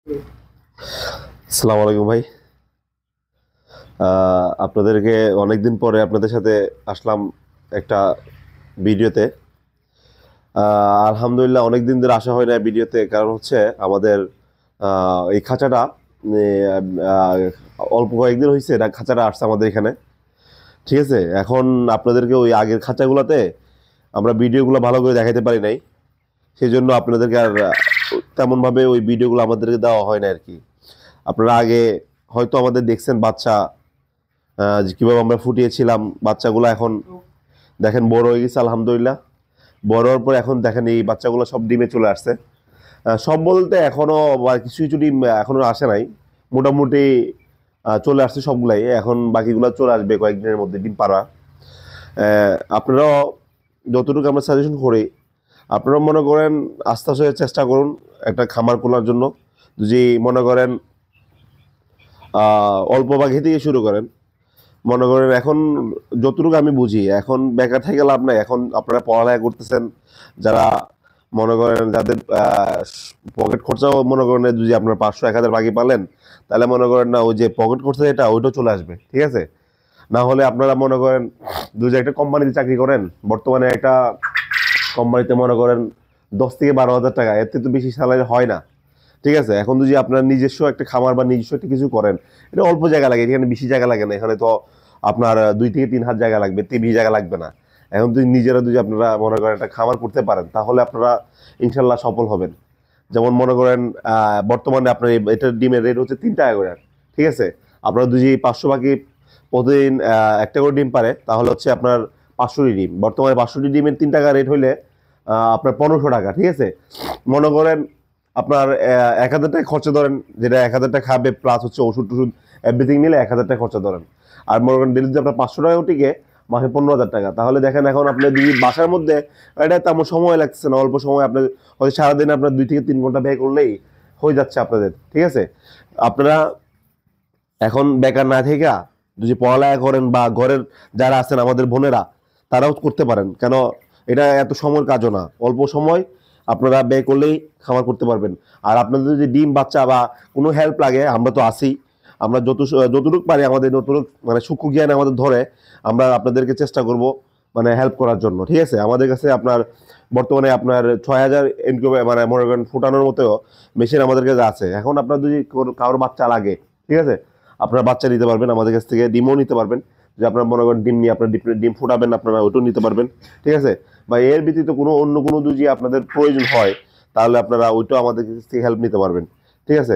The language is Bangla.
আসসালামু আলাইকুম ভাই। আপনাদেরকে অনেকদিন পরে আপনাদের সাথে আসলাম একটা ভিডিওতে। আলহামদুলিল্লাহ অনেকদিন ধরে আসা হয় না ভিডিওতে, কারণ হচ্ছে আমাদের এই খাঁচাটা আহ, অল্প কয়েকদিন হয়েছে এটা খাঁচাটা আসছে আমাদের এখানে। ঠিক আছে, এখন আপনাদেরকে ওই আগের খাঁচাগুলোতে আমরা ভিডিওগুলো ভালো করে দেখাতে পারি নাই, সেই জন্য আপনাদেরকে আর তেমনভাবে ওই ভিডিওগুলো আমাদেরকে দেওয়া হয় না আর কি। আপনারা আগে হয়তো আমাদের দেখছেন বাচ্চা, যে কিভাবে আমরা ফুটিয়েছিলাম বাচ্চাগুলো। এখন দেখেন বড় হয়ে গেছে আলহামদুলিল্লাহ। বড় হওয়ার পর এখন দেখেন এই বাচ্চাগুলো সব ডিমে চলে আসছে। সব বলতে এখনো বা কিছু কিছু ডিম এখনো আসে নাই, মোটামুটি চলে আসছে সবগুলাই। এখন বাকিগুলো চলে আসবে কয়েকদিনের মধ্যে ডিম পাড়া। আপনারাও যতটুকু আমরা সাজেশন করি, আপনারা মনে করেন আস্তে আস্তে চেষ্টা করুন একটা খামার খোলার জন্য। যদি মনে করেন অল্প পাখি থেকে শুরু করেন, মনে করেন এখন যতটুকু আমি বুঝি, এখন বেকার থেকে লাভ নাই। এখন আপনারা পড়ালেখা করতেছেন, যারা মনে করেন যাদের পকেট খরচাও মনে করেন যদি আপনার 500-1000 বাকি পালেন, তাহলে মনে করেন না ওই যে পকেট খরচা এটা ওইটাও চলে আসবে। ঠিক আছে, না হলে আপনারা মনে করেন যে একটা কোম্পানিতে চাকরি করেন, বর্তমানে একটা কোম্পানিতে মনে করেন 10 থেকে 12 হাজার টাকা, এর থেকে তো বেশি স্যালারি হয় না। ঠিক আছে, এখন যদি আপনার নিজস্ব একটা খামার বা নিজস্ব একটা কিছু করেন, এটা অল্প জায়গা লাগে, এখানে বেশি জায়গা লাগে না। এখানে তো আপনার 2 থেকে 3 হাত জায়গা লাগবে, বেশি জায়গা লাগবে না। এখন যদি নিজেরা যদি আপনারা মনে করেন একটা খামার করতে পারেন, তাহলে আপনারা ইনশাল্লাহ সফল হবেন। যেমন মনে করেন বর্তমানে আপনার এটার ডিমের রেট হচ্ছে 3 টাকা করে। ঠিক আছে, আপনারা যদি 500 পাখি প্রতিদিন একটা করে ডিম পারে, তাহলে হচ্ছে আপনার 500টি ডিম। বর্তমানে 500টি ডিমের 3 টাকা রেট হইলে আপনার 1500 টাকা। ঠিক আছে, মনে করেন আপনার 1000 টাকা খরচা ধরেন, যেটা 1000 টাকা খাবে প্লাস হচ্ছে ওষুধ টষুধ এভরিথিং মিলে 1000 টাকা খরচা ধরেন। আর মনে করেন ডেলি যদি আপনার 500 টাকা টিকে মাসে 15,000 টাকা, তাহলে দেখেন এখন আপনার যদি বাসার মধ্যে এটা তেমন সময় লাগছে না, অল্প সময় আপনার হয়তো সারাদিন আপনার 2 থেকে 3 ঘন্টা ব্যয় করলেই হয়ে যাচ্ছে আপনাদের। ঠিক আছে, আপনারা এখন বেকার না থেকে যদি পড়ালেখা করেন বা ঘরের যারা আছেন আমাদের বোনেরা, তারাও করতে পারেন। কেন, এটা এত সময়ের কাজও না, অল্প সময় আপনারা ব্যয় করলেই খামার করতে পারবেন। আর আপনাদের যদি ডিম বাচ্চা বা কোনো হেল্প লাগে, আমরা তো আছি। আমরা যতটুকু পারি, আমাদের যতটুকু মানে সূক্ষ্ম জ্ঞান আমাদের ধরে, আমরা আপনাদেরকে চেষ্টা করব মানে হেল্প করার জন্য। ঠিক আছে, আমাদের কাছে আপনার বর্তমানে আপনার 6,000 ইনকিউবেটর মানে মনে করেন ফুটানোর মতো মেশিন আমাদের কাছে আছে। এখন আপনার যদি কারোর বাচ্চা লাগে, ঠিক আছে, আপনারা বাচ্চা নিতে পারবেন আমাদের কাছ থেকে, ডিমও নিতে পারবেন। যে আপনার মনে করেন ডিম নিয়ে আপনার ডিম ফুটাবেন, আপনারা ওইটাও নিতে পারবেন। ঠিক আছে, বা এর ব্যতীত কোনো অন্য কোনো যদি আপনাদের প্রয়োজন হয়, তাহলে আপনারা ওইটাও আমাদের কাছ থেকে হেল্প নিতে পারবেন। ঠিক আছে।